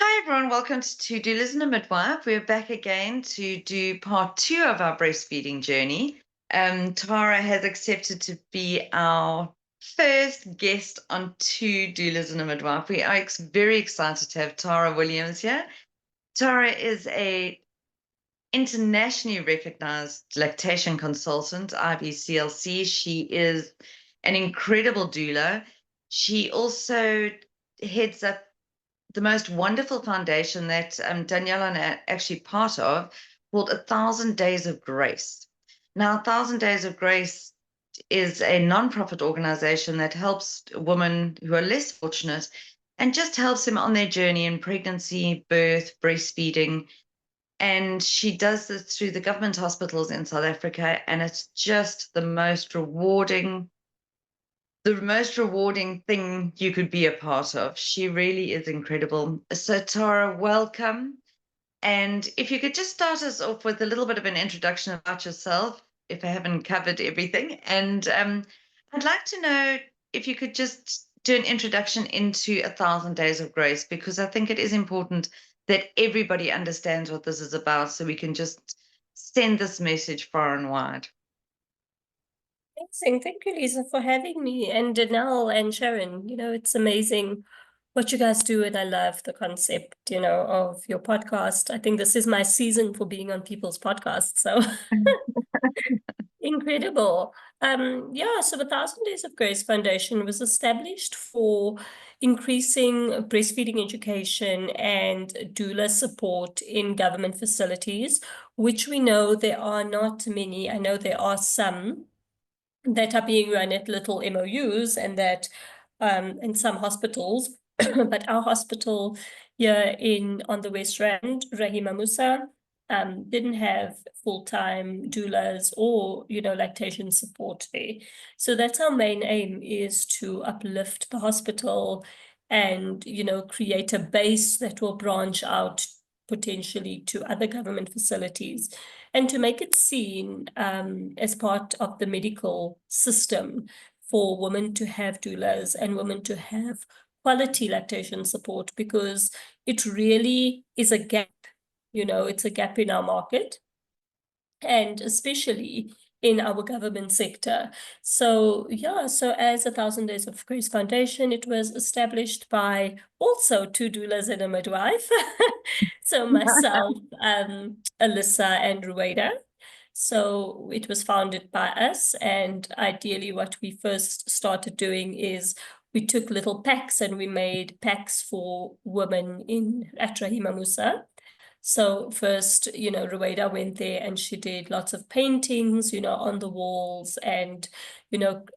Hi everyone, welcome to Do Listen to Midwife. We're back again to do part two of our breastfeeding journey. Tara has accepted to be our first guest on to Do Listen to Midwife. We are very excited to have Tara Williams here. Tara is a internationally recognized lactation consultant, IBCLC. She is an incredible doula. She also heads up the most wonderful foundation that Danielle and I are actually part of, called 1,000 Days of Grace. Now, 1,000 Days of Grace is a nonprofit organization that helps women who are less fortunate and just helps them on their journey in pregnancy, birth, breastfeeding. And she does this through the government hospitals in South Africa. And it's just the most rewarding thing you could be a part of. She really is incredible. So, Tara, welcome. And if you could just start us off with a little bit of an introduction about yourself, if I haven't covered everything. And I'd like to know if you could just do an introduction into 1,000 Days of Grace, because I think it is important that everybody understands what this is about so we can just send this message far and wide. Amazing. Thank you, Lisa, for having me, and Danelle and Sharon. It's amazing what you guys do, and I love the concept, of your podcast. I think this is my season for being on people's podcasts, so incredible. So the 1,000 Days of Grace Foundation was established for increasing breastfeeding education and doula support in government facilities, which we know there are not many. I know there are some that are being run at little MOUs and that in some hospitals, but our hospital here on the West Rand, Rahima Musa, didn't have full-time doulas or lactation support there. So that's our main aim, is to uplift the hospital and create a base that will branch out potentially to other government facilities, and to make it seen as part of the medical system for women to have doulas and women to have quality lactation support, because it really is a gap. It's a gap in our market, and especially in our government sector. So as 1,000 Days of Grace Foundation, it was established by also two doulas and a midwife. So myself, Alyssa, and Rueda. So it was founded by us, and ideally what we first started doing is we took little packs and we made packs for women at Rahima Musa. So first, Rueda went there and she did lots of paintings, on the walls, and,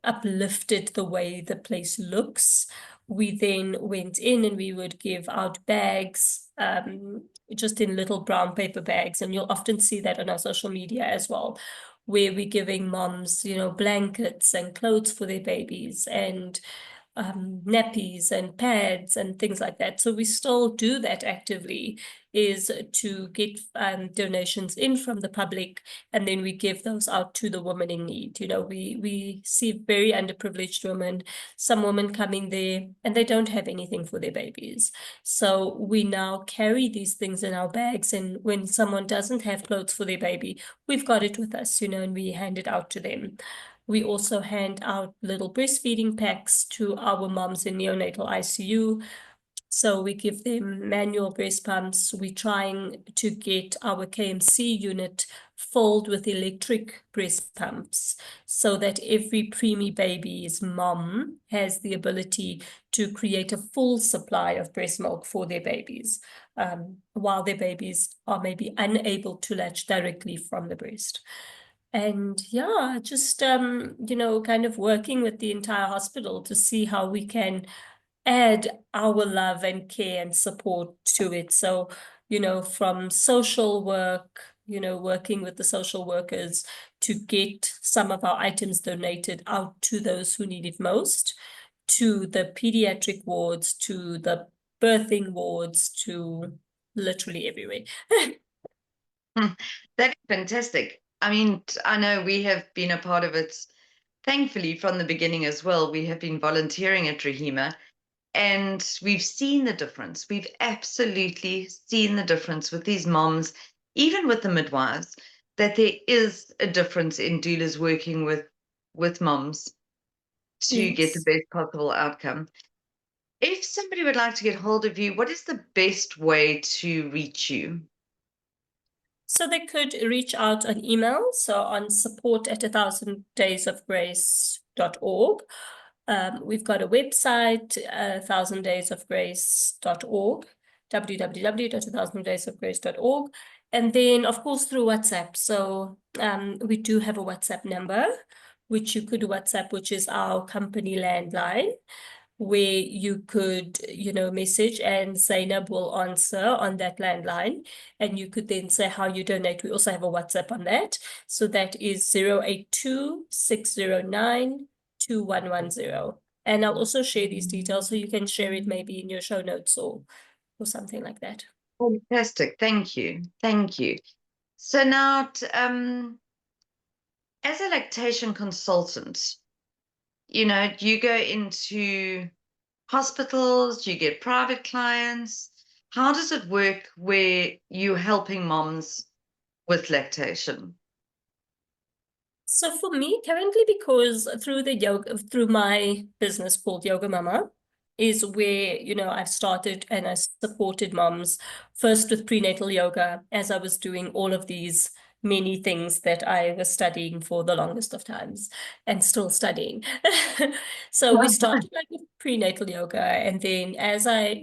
uplifted the way the place looks. We then went in and we would give out bags, just in little brown paper bags. And you'll often see that on our social media as well, where we're giving moms, blankets and clothes for their babies, and nappies and pads and things like that. So we still do that actively, is to get donations in from the public, and then we give those out to the women in need. We see very underprivileged women, some women coming there and they don't have anything for their babies. So we now carry these things in our bags, and when someone doesn't have clothes for their baby, we've got it with us, and we hand it out to them. We also hand out little breastfeeding packs to our moms in neonatal ICU. So we give them manual breast pumps. We're trying to get our KMC unit filled with electric breast pumps, so that every preemie baby's mom has the ability to create a full supply of breast milk for their babies, while their babies are maybe unable to latch directly from the breast. And just kind of working with the entire hospital to see how we can add our love and care and support to it. So, from social work, working with the social workers to get some of our items donated out to those who need it most, to the pediatric wards, to the birthing wards, to literally everywhere. That is fantastic. I mean, I know we have been a part of it, thankfully, from the beginning as well. We have been volunteering at Rahima. And we've seen the difference. We've absolutely seen the difference with these moms, even with the midwives, that there is a difference in doulas working with moms to get the Yes. best possible outcome. If somebody would like to get hold of you, what is the best way to reach you? So they could reach out on email, so on support@1000daysofgrace.org. We've got a website, 1000daysofgrace.org, www.1000daysofgrace.org. And then, of course, through WhatsApp. So we do have a WhatsApp number, which you could WhatsApp, which is our company landline, where you could, message, and Zainab will answer on that landline. And you could then say how you donate. We also have a WhatsApp on that. So that is 082-609-2110. And I'll also share these details so you can share it maybe in your show notes or something like that. Fantastic. Thank you. Thank you. So now, as a lactation consultant, you go into hospitals, you get private clients. How does it work where you're helping moms with lactation? So for me, currently, because through my business called Yoga Mama, is where, I've started and I supported moms first with prenatal yoga as I was doing all of these many things that I was studying for the longest of times and still studying. So we started like with prenatal yoga, and then as I,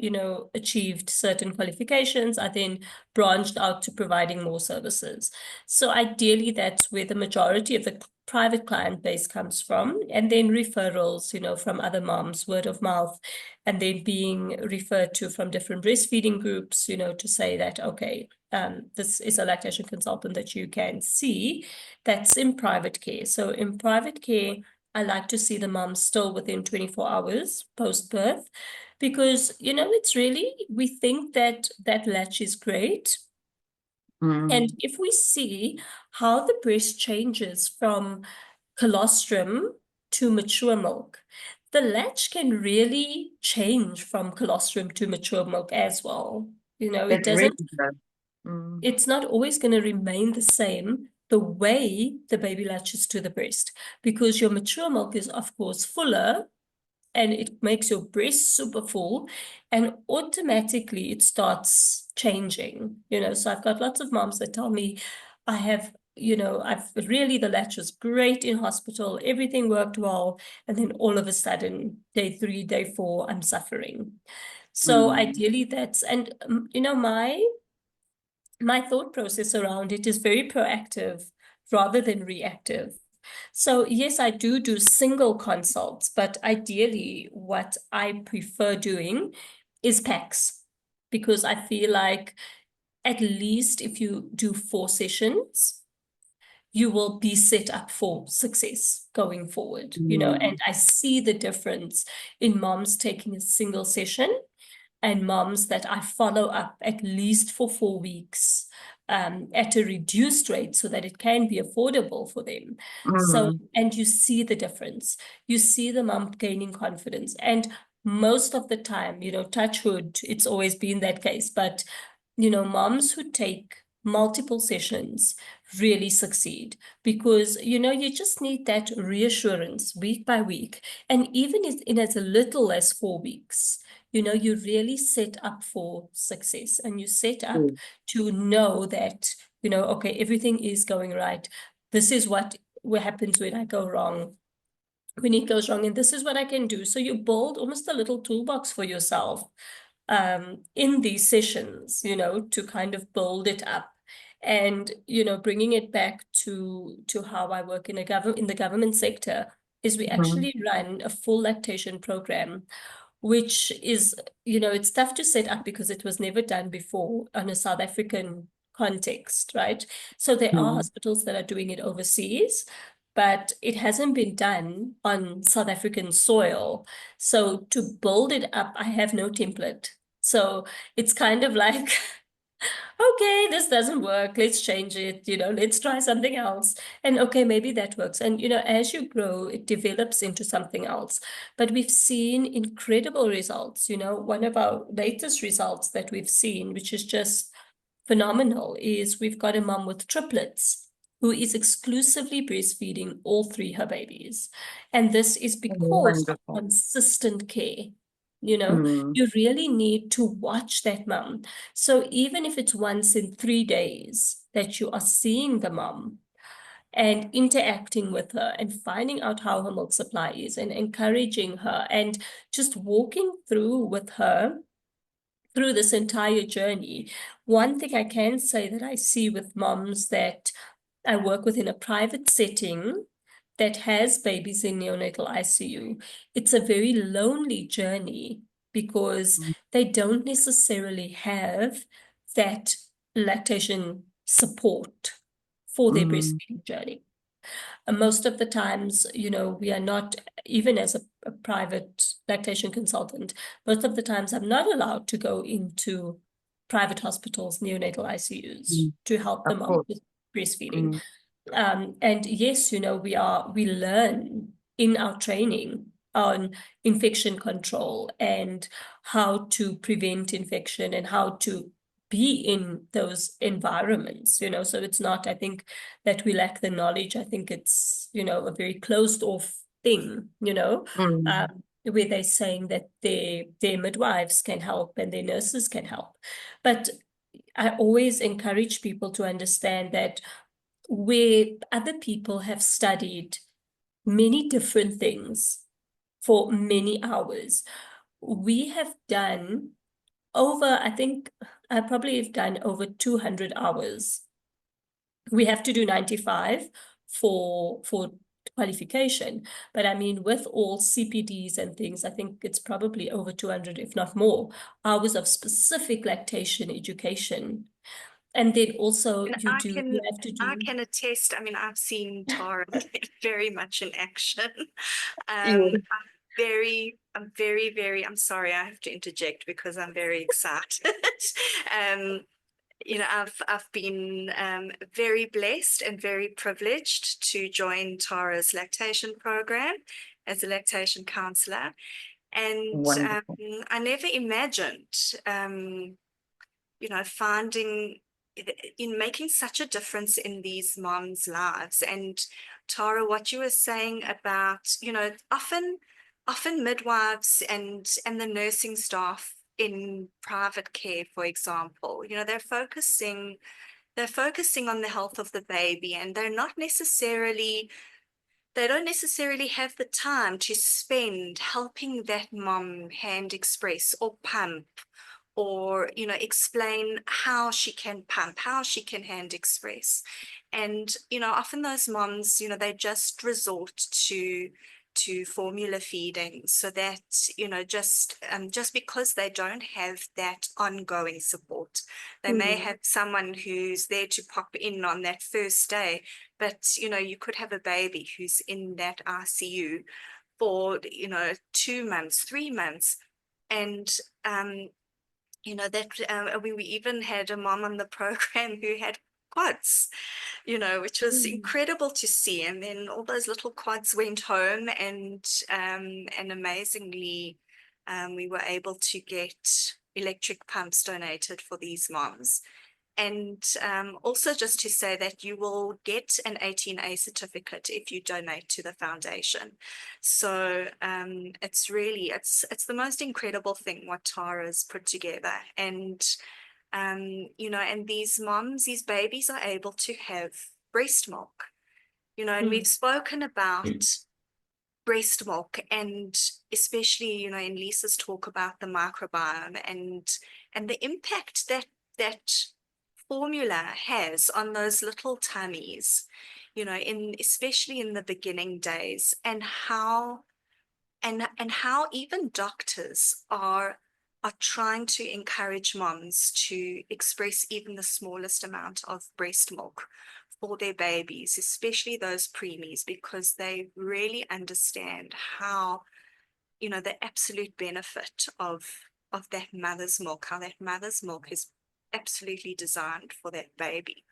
achieved certain qualifications, I then branched out to providing more services. So ideally, that's where the majority of the private client base comes from, and then referrals, from other moms, word of mouth, and then being referred to from different breastfeeding groups, to say that, okay, this is a lactation consultant that you can see that's in private care. So in private care, I like to see the mom still within 24 hours post-birth, because, it's really, we think that that latch is great. And Mm, if we see how the breast changes from colostrum to mature milk, the latch can really change from colostrum to mature milk as well. It it really doesn't, does. Mm, it's not always going to remain the same the way the baby latches to the breast, because your mature milk is, of course, fuller, and it makes your breast super full, and automatically it starts changing. So I've got lots of moms that tell me, I have, I've really, the latch was great in hospital, everything worked well, and then all of a sudden, day 3, day 4, I'm suffering. So mm, ideally that's, and my thought process around it is very proactive rather than reactive. So yes, I do single consults, but ideally what I prefer doing is packs, because I feel like at least if you do 4 sessions, you will be set up for success going forward, and mm, I see the difference in moms taking a single session and moms that I follow up at least for 4 weeks, at a reduced rate so that it can be affordable for them. So, mm, and you see the difference. You see the mom gaining confidence. And most of the time, touch wood, it's always been that case. But, moms who take multiple sessions really succeed, because, you just need that reassurance week by week. And even in as little as 4 weeks, you really set up for success, and you set up mm, to know that, okay, everything is going right. This is what happens when I go wrong, when it goes wrong, and this is what I can do. So you build almost a little toolbox for yourself, in these sessions, to kind of build it up. And, bringing it back to how I work in the government sector, is we mm, actually run a full lactation program, which is, it's tough to set up because it was never done before on a South African context, right? So there are mm, hospitals that are doing it overseas, but it hasn't been done on South African soil. So to build it up, I have no template. So it's kind of like Okay, this doesn't work. Let's change it. Let's try something else. And okay, maybe that works. And, as you grow, it develops into something else. But we've seen incredible results. One of our latest results that we've seen, which is just phenomenal, is we've got a mom with triplets who is exclusively breastfeeding all three her babies. And this is because of Wonderful. consistent care. You know, Mm, you really need to watch that mom. So even if it's once in 3 days that you are seeing the mom and interacting with her and finding out how her milk supply is and encouraging her and just walking through with her through this entire journey. One thing I can say that I see with moms that I work with in a private setting that has babies in neonatal ICU, it's a very lonely journey because mm, they don't necessarily have that lactation support for their mm, breastfeeding journey. And most of the times, we are not, even as a private lactation consultant, most of the times I'm not allowed to go into private hospitals, neonatal ICUs mm. to help Of them out course. with breastfeeding. Mm, And yes, we learn in our training on infection control and how to prevent infection and how to be in those environments. So it's not, I think, that we lack the knowledge. I think it's, a very closed off thing, mm, where they're saying that their midwives can help and their nurses can help. But I always encourage people to understand that where other people have studied many different things for many hours, we have done over, I think I probably have done over 200 hours. We have to do 95 for qualification. But I mean, with all CPDs and things, I think it's probably over 200, if not more, hours of specific lactation education. And then also And you have to I do. can attest. I mean, I've seen Tara very much in action. yeah. I'm sorry, I have to interject because I'm very excited. um, I've been very blessed and very privileged to join Tara's lactation program as a lactation counselor. And Wonderful. I never imagined, finding in making such a difference in these moms' lives. And Tara, what you were saying about, often midwives and the nursing staff in private care, for example, they're focusing on the health of the baby, and they don't necessarily have the time to spend helping that mom hand express or pump, or explain how she can pump, how she can hand express. And often those moms, they just resort to formula feeding, so that just because they don't have that ongoing support. They may Hmm. have someone who's there to pop in on that first day, but you could have a baby who's in that ICU for 2 months, 3 months. And that we even had a mom on the program who had quads, which was Hmm. incredible to see. And then all those little quads went home, and amazingly, we were able to get electric pumps donated for these moms. And also just to say that you will get an 18A certificate if you donate to the foundation. So it's the most incredible thing what Tara's put together. And and these moms, these babies are able to have breast milk. And Hmm. we've spoken about breast milk, and especially in Lisa's talk about the microbiome and the impact that formula has on those little tummies, especially in the beginning days, and how even doctors are trying to encourage moms to express even the smallest amount of breast milk for their babies, especially those preemies, because they really understand how, the absolute benefit of that mother's milk, how that mother's milk is absolutely designed for that baby.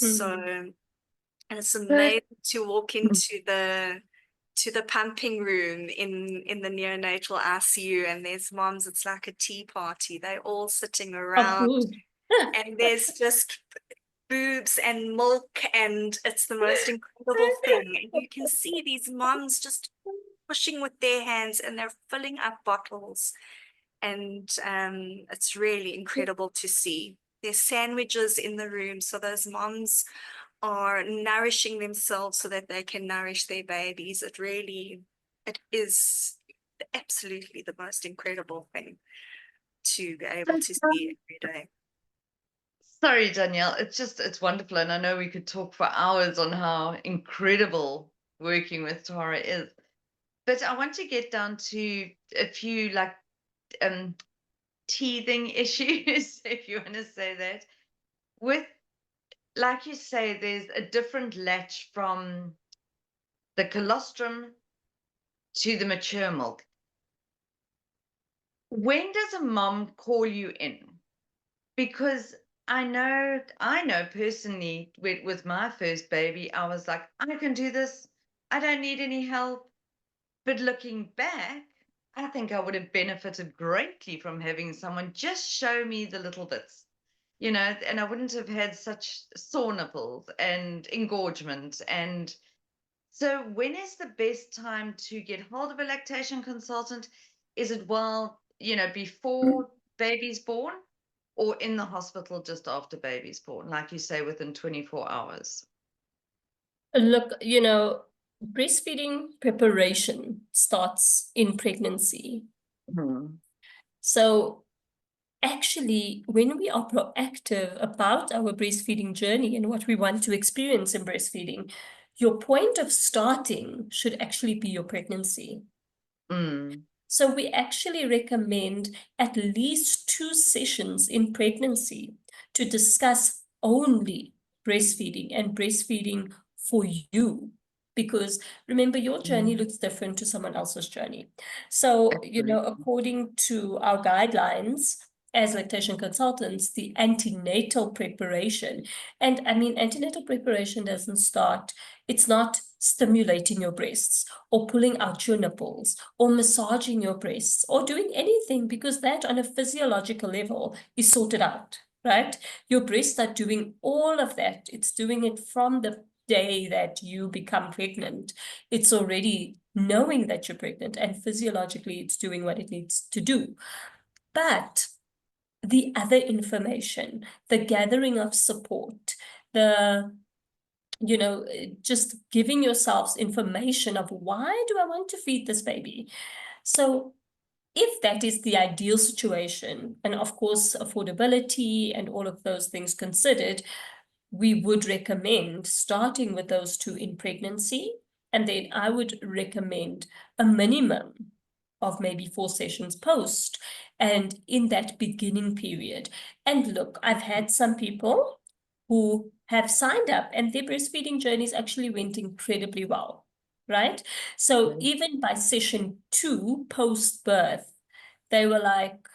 Mm. So, and it's So, amazing to walk into the pumping room in the neonatal ICU, and there's moms, it's like a tea party. They're all sitting Of around, food. and there's just boobs and milk, and it's the most incredible thing. And you can see these moms just pushing with their hands, and they're filling up bottles, and it's really incredible to see. There's sandwiches in the room, so those moms are nourishing themselves so that they can nourish their babies. It is absolutely the most incredible thing to be able to see every day. sorry, Danielle. It's wonderful. And I know we could talk for hours on how incredible working with Tara is. But I want to get down to a few like teething issues, if you want to say that. With, like you say, there's a different latch from the colostrum to the mature milk. When does a mom call you in? Because I know personally with my first baby, I was like, I can do this. I don't need any help. But looking back, I think I would have benefited greatly from having someone just show me the little bits, and I wouldn't have had such sore nipples and engorgement. And so, when is the best time to get hold of a lactation consultant? Is it before baby's born, or in the hospital just after baby's born, like you say, within 24 hours? Look, breastfeeding preparation starts in pregnancy. Hmm. So actually, when we are proactive about our breastfeeding journey and what we want to experience in breastfeeding, your point of starting should actually be your pregnancy. Mm. So we actually recommend at least 2 sessions in pregnancy to discuss only breastfeeding and breastfeeding for you. Because remember, your journey looks different to someone else's journey. So, according to our guidelines as lactation consultants, the antenatal preparation, and I mean, antenatal preparation doesn't start, it's not stimulating your breasts or pulling out your nipples or massaging your breasts or doing anything, because that on a physiological level is sorted out, right? Your breasts are doing all of that. It's doing it from the day that you become pregnant. It's already knowing that you're pregnant, and physiologically it's doing what it needs to do. But the other information, the gathering of support, the just giving yourselves information of, why do I want to feed this baby? So if that is the ideal situation, and of course affordability and all of those things considered, we would recommend starting with those 2 in pregnancy. And then I would recommend a minimum of maybe 4 sessions post and in that beginning period. And look, I've had some people who have signed up and their breastfeeding journeys actually went incredibly well, right? So even by session 2 post-birth, they were like,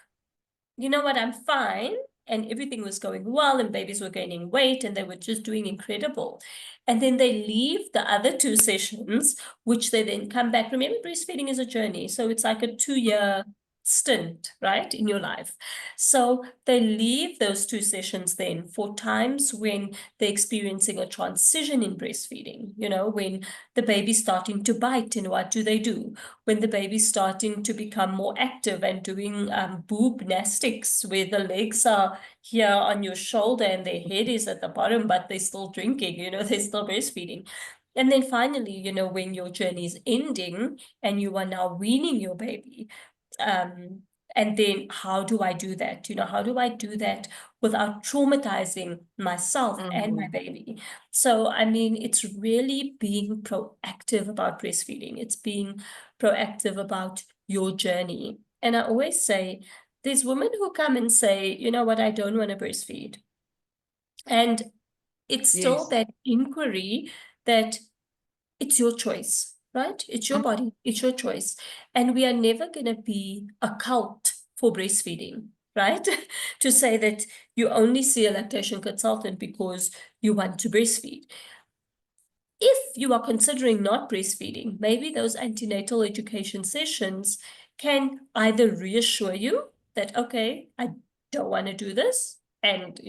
you know what, I'm fine. And everything was going well, and babies were gaining weight, and they were just doing incredible. And then they leave the other 2 sessions, which they then come back. Remember, breastfeeding is a journey. So it's like a 2-year stint, right, in your life. So they leave those 2 sessions then for times when they're experiencing a transition in breastfeeding, when the baby's starting to bite, and what do they do? When the baby's starting to become more active and doing boob gymnastics, where the legs are here on your shoulder and their head is at the bottom, but they're still drinking, they're still breastfeeding. And then finally, when your journey is ending and you are now weaning your baby, and then how do I do that? How do I do that without traumatizing myself and my baby? So, I mean, it's really being proactive about breastfeeding. It's being proactive about your journey. And I always say, there's women who come and say, you know what, I don't want to breastfeed. And it's still Yes. that inquiry that it's your choice, right? It's your body, it's your choice. And we are never going to be a cult for breastfeeding. right? To say that you only see a lactation consultant because you want to breastfeed. If you are considering not breastfeeding, maybe those antenatal education sessions can either reassure you that, okay, I don't want to do this. And,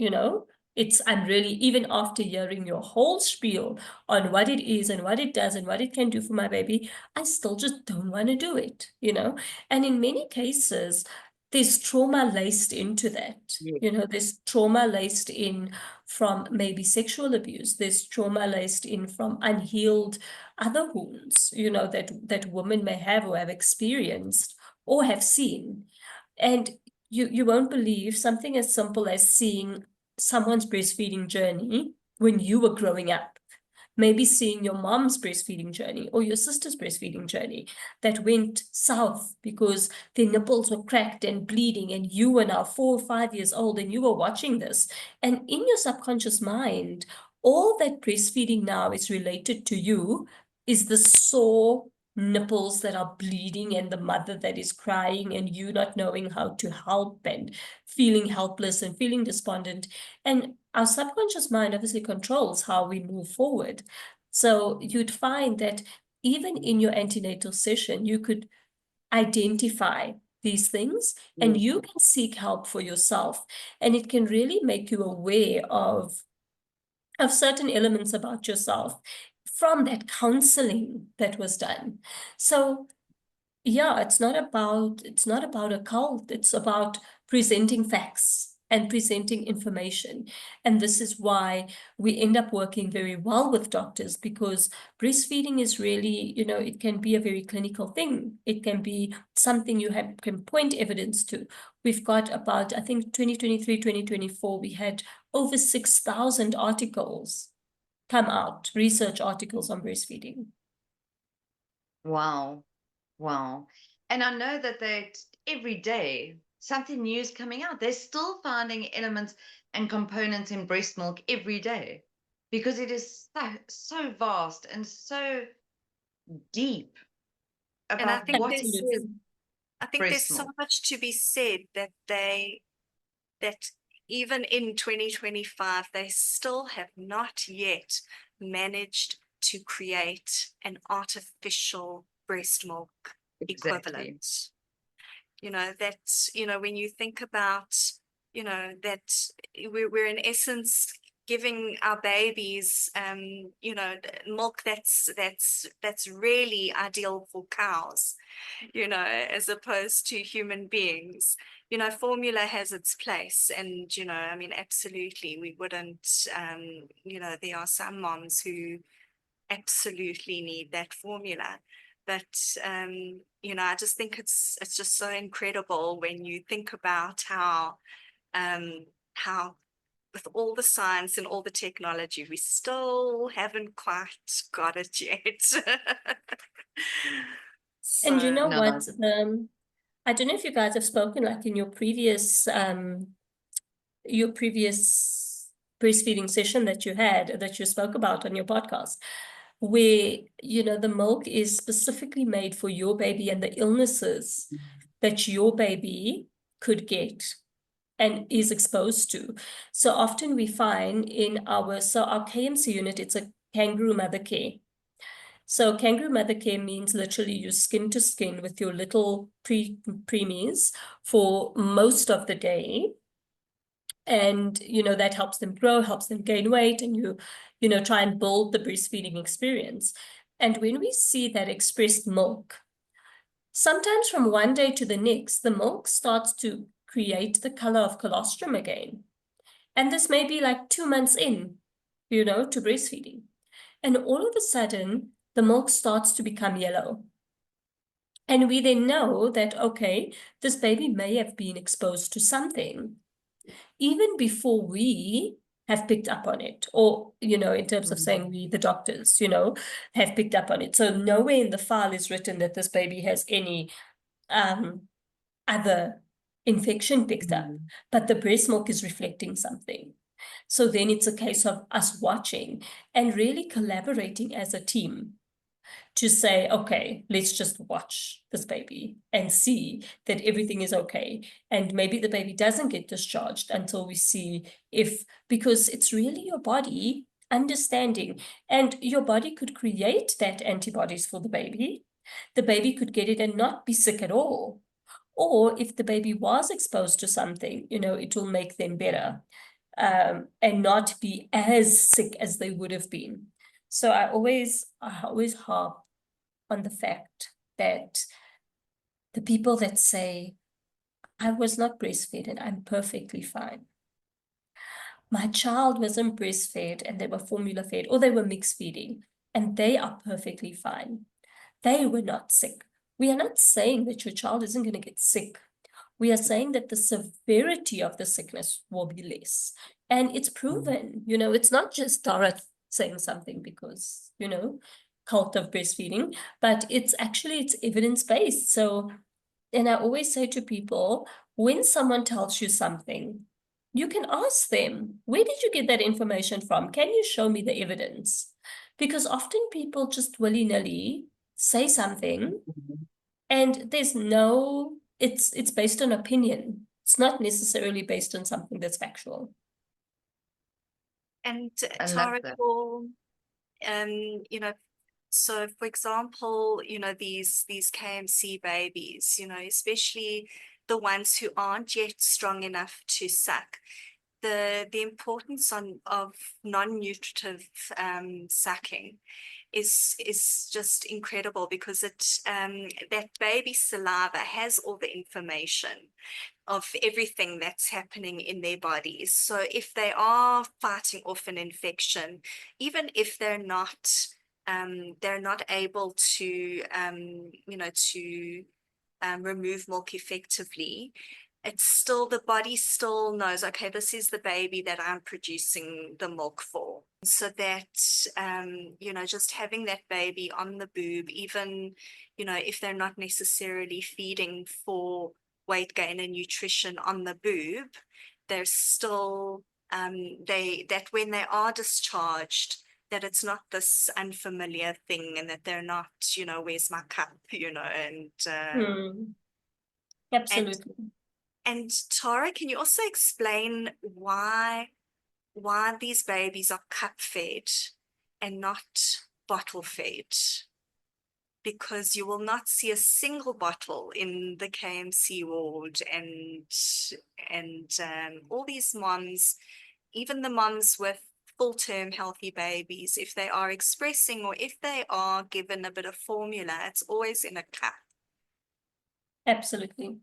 I'm really, even after hearing your whole spiel on what it is and what it does and what it can do for my baby, I still just don't want to do it, And in many cases, there's trauma laced into that. Yeah. There's trauma laced in from maybe sexual abuse. There's trauma laced in from unhealed other wounds, that women may have or have experienced or have seen. And you won't believe something as simple as seeing someone's breastfeeding journey when you were growing up. Maybe seeing your mom's breastfeeding journey or your sister's breastfeeding journey that went south because their nipples were cracked and bleeding, and you were now 4 or 5 years old and you were watching this. And in your subconscious mind, all that breastfeeding now is related to you is the sore nipples that are bleeding and the mother that is crying and you not knowing how to help and feeling helpless and feeling despondent. And our subconscious mind obviously controls how we move forward. So you'd find that even in your antenatal session, you could identify these things and you can seek help for yourself. And it can really make you aware of certain elements about yourself from that counseling that was done. So yeah, it's not about a cult. It's about presenting facts and presenting information. And this is why we end up working very well with doctors, because breastfeeding is really, it can be a very clinical thing. It can be something you can point evidence to. We've got about, I think 2023, 2024, we had over 6,000 articles come out, research articles on breastfeeding. Wow. Wow. And I know that every day something new is coming out. They're still finding elements and components in breast milk every day because it is so vast and so deep And I about think what there's, is I think there's breast so milk. much to be said that even in 2025, they still have not yet managed to create an artificial breast milk equivalent. When you think about, that we're in essence giving our babies, milk that's really ideal for cows, as opposed to human beings. Formula has its place, and I mean, absolutely, we wouldn't. There are some moms who absolutely need that formula, but I just think it's just so incredible when you think about how with all the science and all the technology, we still haven't quite got it yet. And you know No. what? I don't know if you guys have spoken like in your previous breastfeeding session that you spoke about on your podcast, where the milk is specifically made for your baby and the illnesses that your baby could get and is exposed to. So often we find our KMC unit, it's a kangaroo mother care. So kangaroo mother care means literally you skin to skin with your little preemies for most of the day. And, that helps them grow, helps them gain weight, and you try and build the breastfeeding experience. And when we see that expressed milk, sometimes from one day to the next, the milk starts to create the color of colostrum again. And this may be like 2 months in, to breastfeeding. And all of a sudden, the milk starts to become yellow. And we then know that, okay, this baby may have been exposed to something even before we have picked up on it, or, in terms of saying we, the doctors, have picked up on it. So nowhere in the file is written that this baby has any other infection picked up, but the breast milk is reflecting something. So then it's a case of us watching and really collaborating as a team to say, okay, let's just watch this baby and see that everything is okay. And maybe the baby doesn't get discharged until we see if, because it's really your body understanding, and your body could create that antibodies for the baby. The baby could get it and not be sick at all. Or if the baby was exposed to something, it will make them better, and not be as sick as they would have been. So I always harp on the fact that the people that say, I was not breastfed and I'm perfectly fine. My child wasn't breastfed and they were formula fed, or they were mixed feeding, and they are perfectly fine. They were not sick. We are not saying that your child isn't going to get sick. We are saying that the severity of the sickness will be less. And it's proven, it's not just Dara saying something because, cult of breastfeeding, but it's evidence-based. So, and I always say to people, when someone tells you something, you can ask them, where did you get that information from? Can you show me the evidence? Because often people just willy-nilly say something and there's no, it's based on opinion. It's not necessarily based on something that's factual. And I love Tara, that. so for example, these KMC babies, especially the ones who aren't yet strong enough to suck, the importance of non-nutritive sucking is just incredible, because that baby saliva has all the information of everything that's happening in their bodies. So if they are fighting off an infection, even if they're not able to remove milk effectively, it's still, the body still knows, okay, this is the baby that I'm producing the milk for. So that, just having that baby on the boob, even, if they're not necessarily feeding for weight gain and nutrition on the boob, they're still, that when they are discharged, that it's not this unfamiliar thing, and that they're not, where's my cup, Absolutely. And Tara, can you also explain why these babies are cup fed and not bottle fed? Because you will not see a single bottle in the KMC ward, and all these moms, even the moms with full-term healthy babies, if they are expressing or if they are given a bit of formula, it's always in a cup. Absolutely.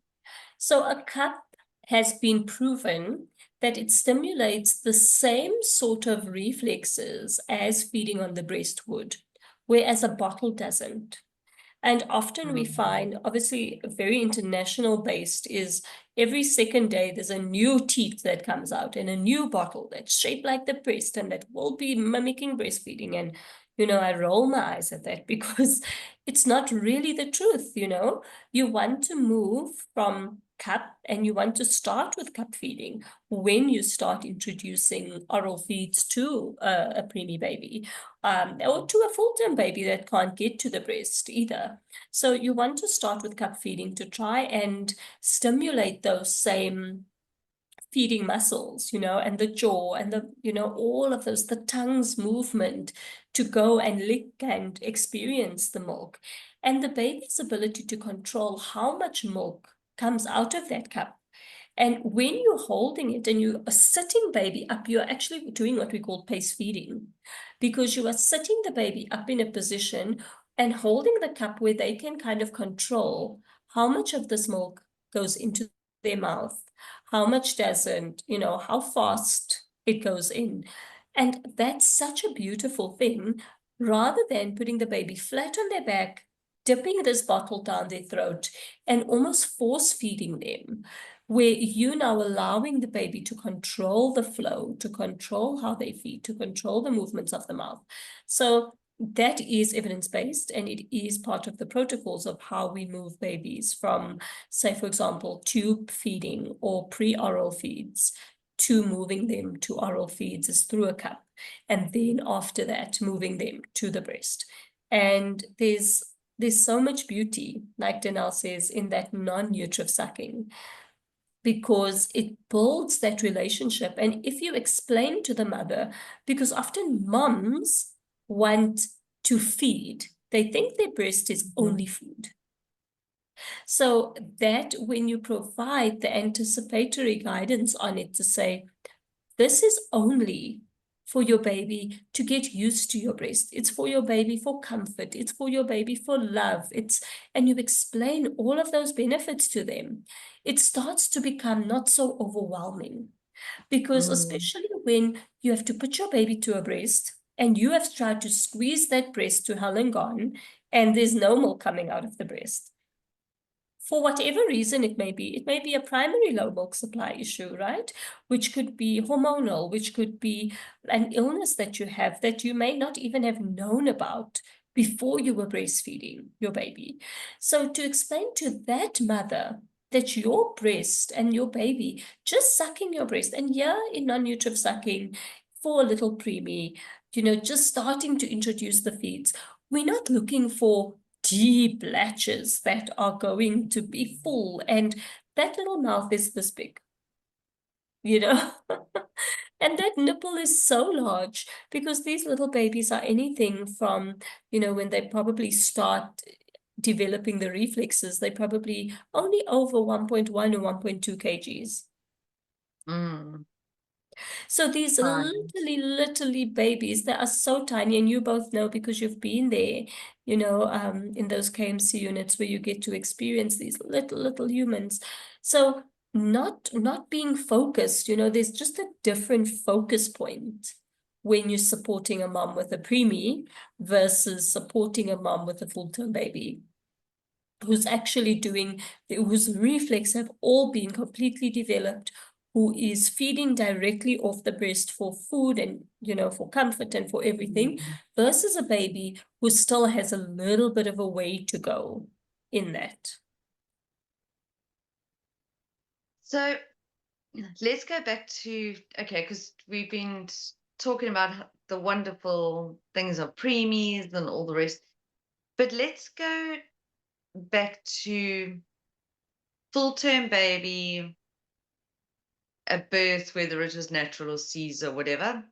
So a cup has been proven that it stimulates the same sort of reflexes as feeding on the breast would, whereas a bottle doesn't. And often we find, obviously, very international based, is every second day there's a new teat that comes out and a new bottle that's shaped like the breast and that will be mimicking breastfeeding. And, I roll my eyes at that because it's not really the truth. You want to move from cup and you want to start with cup feeding when you start introducing oral feeds to a preemie baby, or to a full-term baby that can't get to the breast either. So you want to start with cup feeding to try and stimulate those same feeding muscles, and the jaw and all of those, the tongue's movement to go and lick and experience the milk, and the baby's ability to control how much milk comes out of that cup. And when you're holding it and you are sitting baby up, you're actually doing what we call pace feeding, because you are sitting the baby up in a position and holding the cup where they can kind of control how much of this milk goes into their mouth, how much doesn't, how fast it goes in. And that's such a beautiful thing, rather than putting the baby flat on their back, dipping this bottle down their throat and almost force feeding them, where you now allowing the baby to control the flow, to control how they feed, to control the movements of the mouth. So that is evidence-based, and it is part of the protocols of how we move babies from, say, for example, tube feeding or pre-oral feeds to moving them to oral feeds is through a cup. And then after that, moving them to the breast. And there's so much beauty, like Danelle says, in that non-nutritive sucking, because it builds that relationship. And if you explain to the mother, because often moms want to feed, they think their breast is only food. So that when you provide the anticipatory guidance on it to say, this is only for your baby to get used to your breast. It's for your baby for comfort. It's for your baby for love. And you explain all of those benefits to them. It starts to become not so overwhelming, because especially when you have to put your baby to a breast and you have tried to squeeze that breast to hell and gone, and there's no milk coming out of the breast. For whatever reason it may be a primary low milk supply issue, right? Which could be hormonal, which could be an illness that you have that you may not even have known about before you were breastfeeding your baby. So to explain to that mother that your breast and your baby, just sucking your breast, and in non-nutritive sucking for a little preemie, just starting to introduce the feeds, we're not looking for deep latches that are going to be full, and that little mouth is this big, and that nipple is so large, because these little babies are anything from, when they probably start developing the reflexes, they probably only over 1.1 or 1.2 kgs. So these literally babies that are so tiny, and you both know because you've been there, in those KMC units where you get to experience these little humans. So not being focused, there's just a different focus point when you're supporting a mom with a preemie versus supporting a mom with a full-term baby, who's actually whose reflex have all been completely developed, who is feeding directly off the breast for food and, for comfort and for everything, versus a baby who still has a little bit of a way to go in that. So let's go back to, because we've been talking about the wonderful things of preemies and all the rest, but let's go back to full-term baby, a birth, whether it was natural or Caesar or whatever,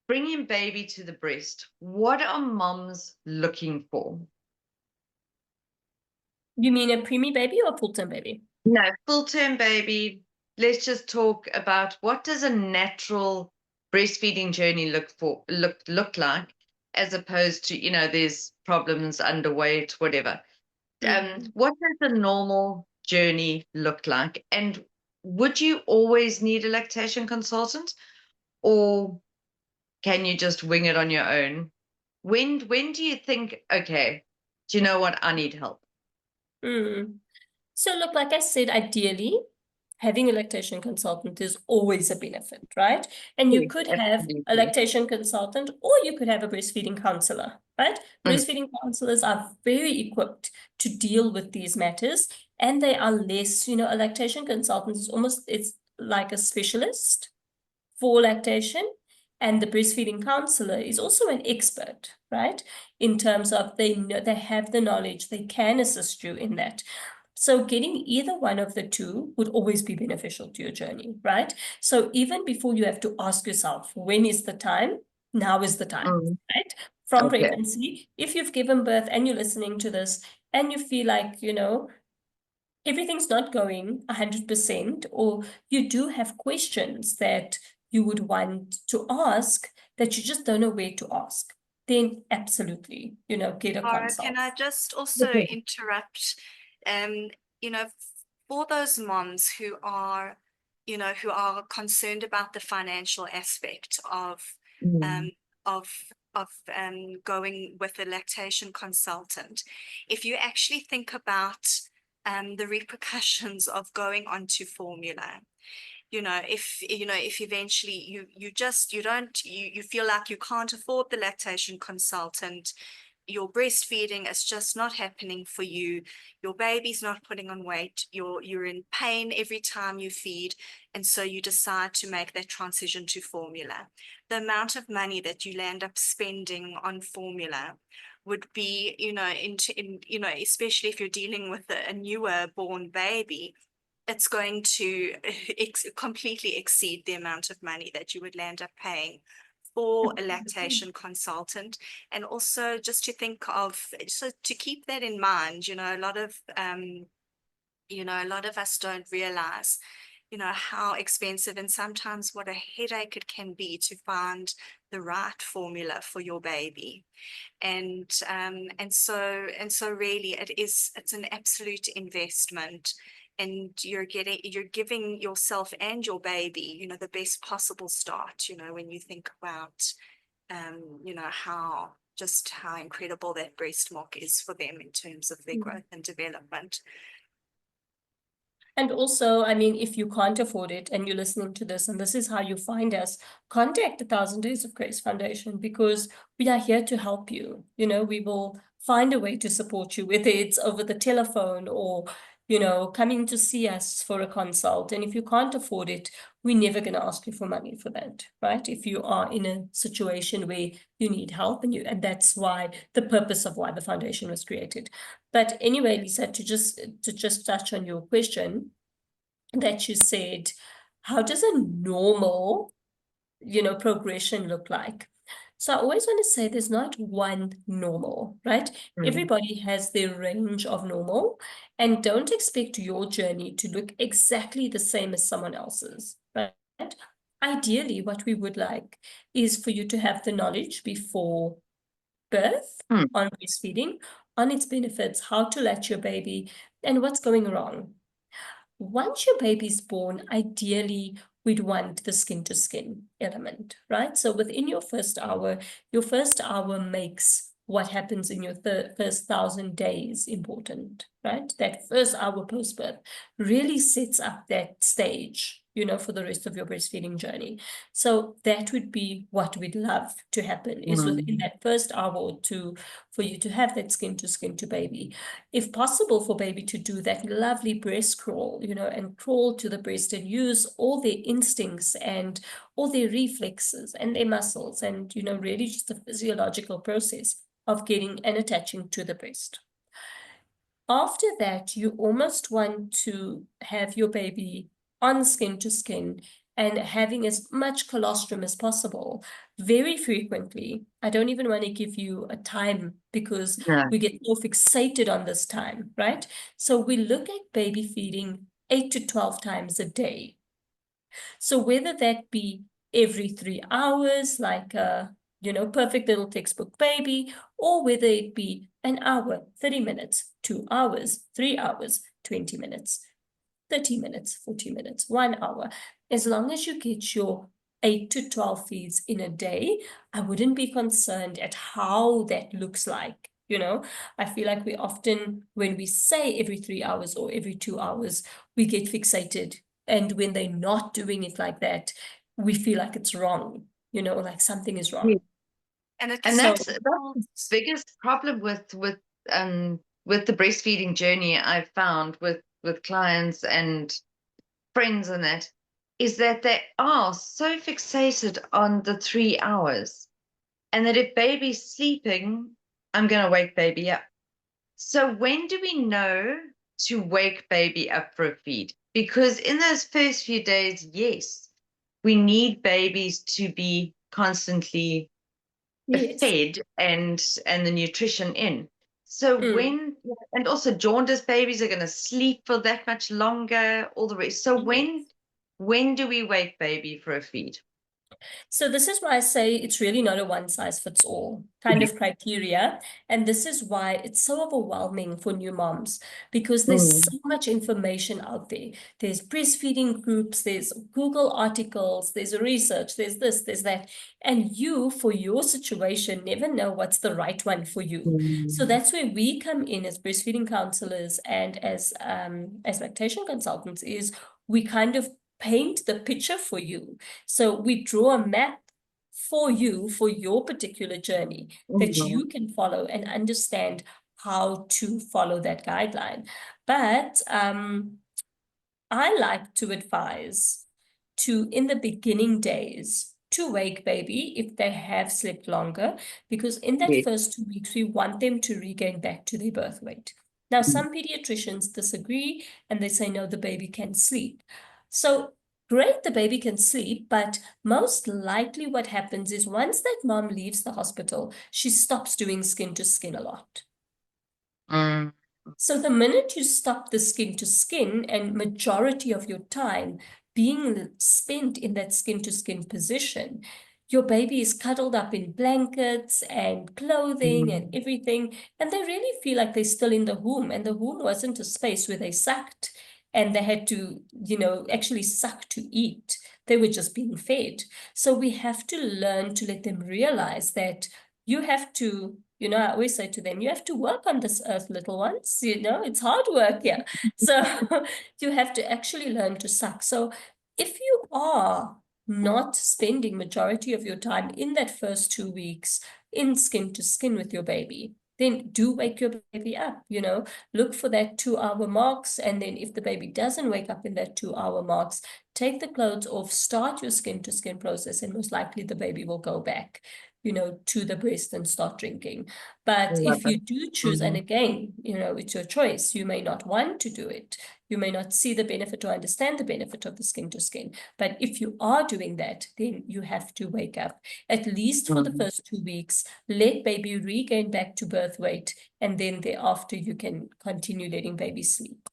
bringing baby to the breast. What are moms looking for? You mean a preemie baby or a full-term baby? No, full-term baby. Let's just talk about, what does a natural breastfeeding journey look like, as opposed to, there's problems, underweight, whatever. What does a normal journey look like? And would you always need a lactation consultant, or can you just wing it on your own? When do you think, okay, do you know what, I need help? So look, like I said, ideally, having a lactation consultant is always a benefit, right? And you could have a lactation consultant, or you could have a breastfeeding counselor, right? Breastfeeding counselors are very equipped to deal with these matters, and they are less, a lactation consultant it's like a specialist for lactation. And the breastfeeding counselor is also an expert, right? In terms of they have the knowledge, they can assist you in that. So getting either one of the two would always be beneficial to your journey, right? So even before you have to ask yourself, when is the time? Now is the time, right? From pregnancy, if you've given birth and you're listening to this and you feel like, everything's not going 100%, or you do have questions that you would want to ask that you just don't know where to ask, then absolutely, get a consult. Can I just also interrupt? For those moms who are, who are concerned about the financial aspect of going with a lactation consultant, if you actually think about the repercussions of going onto formula, if eventually you feel like you can't afford the lactation consultant, your breastfeeding is just not happening for you. Your baby's not putting on weight. You're in pain every time you feed. And so you decide to make that transition to formula. The amount of money that you end up spending on formula would be, especially if you're dealing with a newer born baby, it's going to completely exceed the amount of money that you would end up paying for a lactation consultant. And also just to think of, so to keep that in mind, a lot of us don't realize, how expensive and sometimes what a headache it can be to find the right formula for your baby. And so really it's an absolute investment, and you're giving yourself and your baby, the best possible start, when you think about, how incredible that breast milk is for them in terms of their growth and development. And also, I mean, if you can't afford it and you're listening to this and this is how you find us, contact the 1000 Days of Grace Foundation, because we are here to help you. We will find a way to support you, whether it's over the telephone or, coming to see us for a consult. And if you can't afford it, we're never going to ask you for money for that, right? If you are in a situation where you need help, and that's why the purpose of why the foundation was created. But anyway, Lisa, to just touch on your question that you said, how does a normal, progression look like? So I always want to say there's not one normal, right? Everybody has their range of normal, and don't expect your journey to look exactly the same as someone else's, right? Ideally, what we would like is for you to have the knowledge before birth on breastfeeding, on its benefits, how to latch your baby, and what's going wrong. Once your baby's born, ideally, we'd want the skin-to-skin element, right? So within your first hour makes what happens in your first 1000 days important, right? That first hour post-birth really sets up that stage, for the rest of your breastfeeding journey. So that would be what we'd love to happen, is within that first hour or two for you to have that skin to baby. If possible, for baby to do that lovely breast crawl, and crawl to the breast and use all their instincts and all their reflexes and their muscles and, really just the physiological process of getting and attaching to the breast. After that, you almost want to have your baby on skin to skin and having as much colostrum as possible very frequently. I don't even want to give you a time because we get so fixated on this time, right? So we look at baby feeding 8 to 12 times a day. So whether that be every 3 hours, like a, perfect little textbook baby, or whether it be an hour, 30 minutes, 2 hours, 3 hours, 20 minutes, 30 minutes, 40 minutes, 1 hour. As long as you get your 8 to 12 feeds in a day, I wouldn't be concerned at how that looks like. I feel like we often, when we say every 3 hours or every 2 hours, we get fixated. And when they're not doing it like that, we feel like it's wrong, like something is wrong. And that's the biggest problem with the breastfeeding journey I've found with clients and friends, and that is that they are so fixated on the 3 hours, and that if baby's sleeping, I'm going to wake baby up. So when do we know to wake baby up for a feed? Because in those first few days, yes, we need babies to be constantly fed and the nutrition in. So and also jaundice babies are going to sleep for that much longer, all the rest. So when do we wake baby for a feed? So this is why I say it's really not a one size fits all kind of criteria. And this is why it's so overwhelming for new moms, because there's so much information out there. There's breastfeeding groups, there's Google articles, there's research, there's this, there's that. And you, for your situation, never know what's the right one for you. So that's where we come in as breastfeeding counselors and as lactation consultants, is we kind of paint the picture for you. So we draw a map for you, for your particular journey, that you can follow and understand how to follow that guideline. But I like to advise to, in the beginning days, to wake baby if they have slept longer, because in that Yes. first 2 weeks, we want them to regain back to their birth weight. Now, some pediatricians disagree and they say, no, the baby can sleep. So great, the baby can sleep, but most likely what happens is once that mom leaves the hospital, she stops doing skin to skin a lot. Mm. So the minute you stop the skin to skin and majority of your time being spent in that skin to skin position, your baby is cuddled up in blankets and clothing and everything, and they really feel like they're still in the womb, and the womb wasn't a space where they sucked and they had to, actually suck to eat. They were just being fed. So we have to learn to let them realize that you have to, I always say to them, you have to work on this earth, little ones. It's hard work here. So you have to actually learn to suck. So if you are not spending majority of your time in that first 2 weeks in skin to skin with your baby, then do wake your baby up, look for that 2 hour marks. And then if the baby doesn't wake up in that 2 hour marks, take the clothes off, start your skin to skin process, and most likely the baby will go back to the breast and start drinking. But if you do choose, and again, it's your choice, you may not want to do it. You may not see the benefit or understand the benefit of the skin to skin. But if you are doing that, then you have to wake up, at least for the first 2 weeks, let baby regain back to birth weight, and then thereafter you can continue letting baby sleep.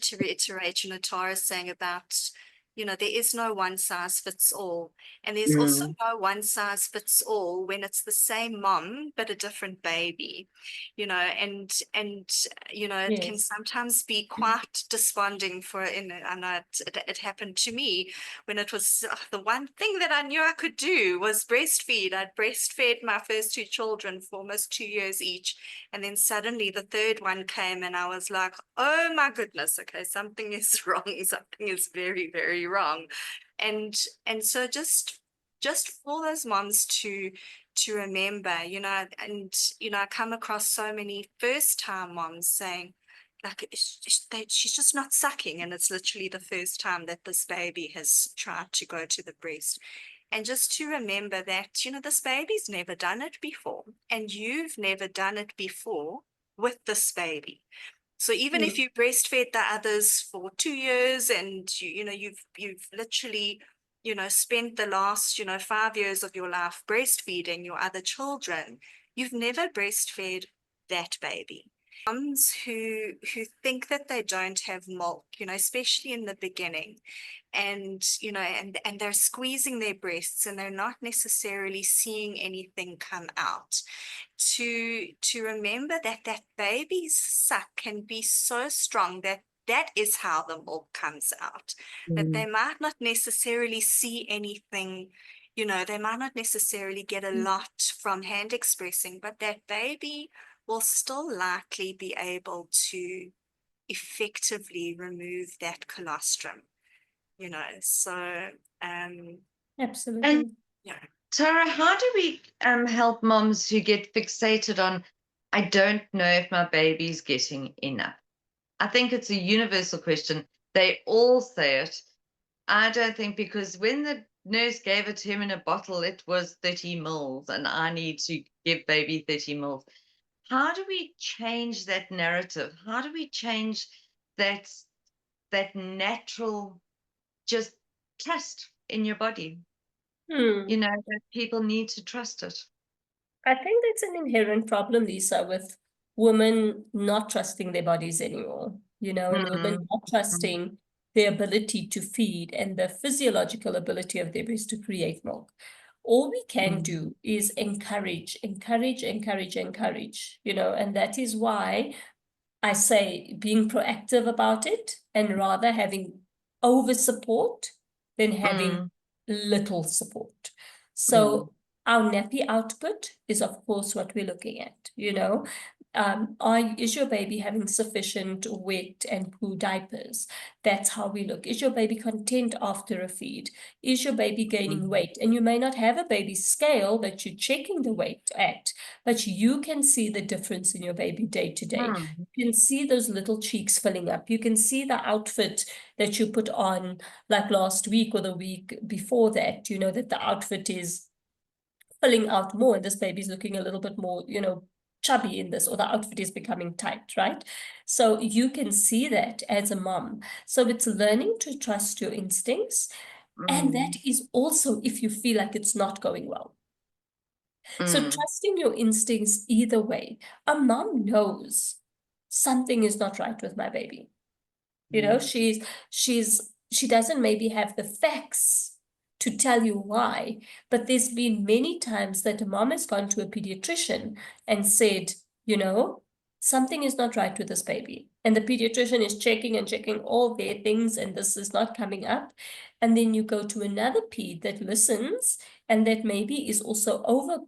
To reiterate, Tara's saying about, there is no one size fits all. And there's also no one size fits all when it's the same mom, but a different baby, and it can Yes. sometimes be quite desponding I know it happened to me when it was the one thing that I knew I could do was breastfeed. I'd breastfed my first 2 children for almost 2 years each. And then suddenly the third one came and I was like, oh my goodness, okay, something is wrong. Something is very, very wrong. And so just for those moms to remember, I come across so many first time moms saying, like, she's just not sucking, and it's literally the first time that this baby has tried to go to the breast. And just to remember that, this baby's never done it before, and you've never done it before with this baby. So even if you breastfed the others for 2 years and you've literally, spent the last, 5 years of your life breastfeeding your other children, you've never breastfed that baby. Moms who think that they don't have milk, especially in the beginning, and and they're squeezing their breasts and they're not necessarily seeing anything come out, to remember that baby's suck can be so strong that is how the milk comes out, that they might not necessarily see anything, they might not necessarily get a lot from hand expressing, but that baby will still likely be able to effectively remove that colostrum, so Absolutely. And yeah. Tara, how do we help moms who get fixated on, I don't know if my baby's getting enough? I think it's a universal question. They all say it. I don't think, because when the nurse gave it to him in a bottle, it was 30 mils, and I need to give baby 30 mils. How do we change that narrative? How do we change that natural just trust in your body? That people need to trust it. I think that's an inherent problem, Lisa, with women not trusting their bodies anymore, and women not trusting their ability to feed and the physiological ability of their breast to create milk. All we can do is encourage, and that is why I say being proactive about it, and rather having over support than having little support. So Our nappy output is, of course, what we're looking at, you know. Is your baby having sufficient wet and poo diapers? That's how we look. Is your baby content after a feed? Is your baby gaining weight? And you may not have a baby scale that you're checking the weight at, but you can see the difference in your baby day to day. You can see those little cheeks filling up. You can see the outfit that you put on like last week or the week before that, you know, that the outfit is filling out more and this baby's looking a little bit more, you know, chubby in this, or the outfit is becoming tight, right? So you can see that as a mom. So it's learning to trust your instincts. And that is also if you feel like it's not going well. So trusting your instincts either way. A mom knows something is not right with my baby. You know, she doesn't maybe have the facts to tell you why, but there's been many times that a mom has gone to a pediatrician and said, you know, something is not right with this baby. And the pediatrician is checking and checking all their things, and this is not coming up. And then you go to another ped that listens and that maybe is also over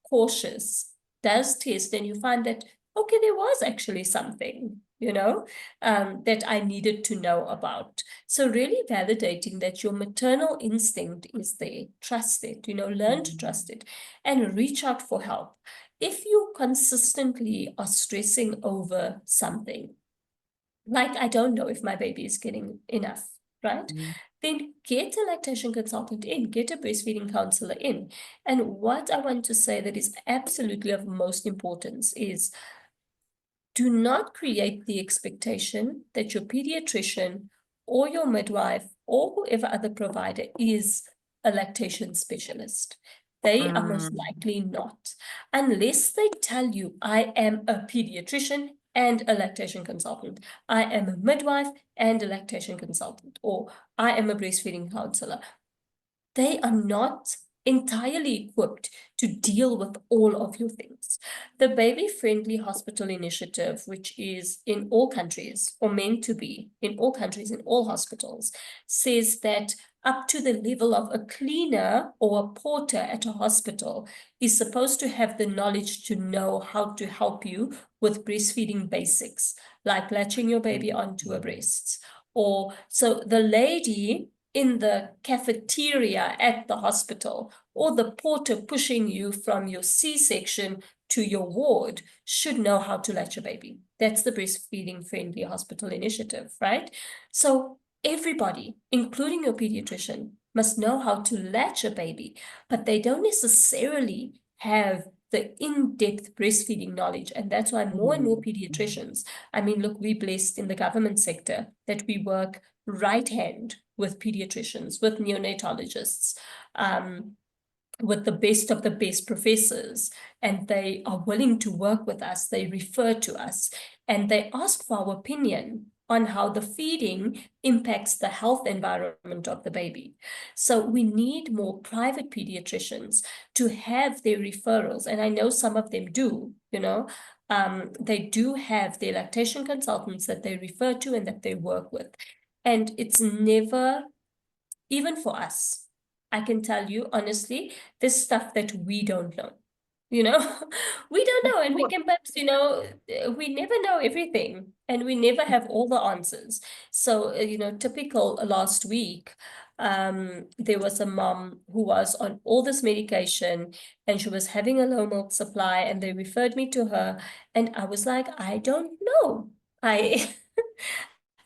cautious, does test, and you find that, okay, there was actually something, you know, that I needed to know about. So really validating that your maternal instinct is there, trust it, you know, learn to trust it and reach out for help. If you consistently are stressing over something, like I don't know if my baby is getting enough, right? Then get a lactation consultant in, get a breastfeeding counselor in. And what I want to say that is absolutely of most importance is do not create the expectation that your pediatrician or your midwife or whoever other provider is a lactation specialist. They are most likely not, unless they tell you, I am a pediatrician and a lactation consultant. I am a midwife and a lactation consultant, or I am a breastfeeding counselor. They are not entirely equipped to deal with all of your things. The Baby Friendly Hospital Initiative, which is in all countries, or meant to be in all countries, in all hospitals, says that up to the level of a cleaner or a porter at a hospital is supposed to have the knowledge to know how to help you with breastfeeding basics, like latching your baby onto a breast. Or so the lady in the cafeteria at the hospital, or the porter pushing you from your C-section to your ward should know how to latch a baby. That's the Breastfeeding Friendly Hospital Initiative, right? So everybody, including your pediatrician, must know how to latch a baby, but they don't necessarily have the in-depth breastfeeding knowledge. And that's why more and more pediatricians, I mean, look, we're blessed in the government sector that we work right hand with pediatricians, with neonatologists, with the best of the best professors, and they are willing to work with us. They refer to us and they ask for our opinion on how the feeding impacts the health environment of the baby. So we need more private pediatricians to have their referrals. And I know some of them do, you know, they do have their lactation consultants that they refer to and that they work with. And it's never, even for us, I can tell you honestly, there's stuff that we don't know. You know, we don't know, and we can perhaps, you know, we never know everything, and we never have all the answers. So, you know, typical last week, there was a mom who was on all this medication, and she was having a low milk supply, and they referred me to her, and I was like, I don't know. I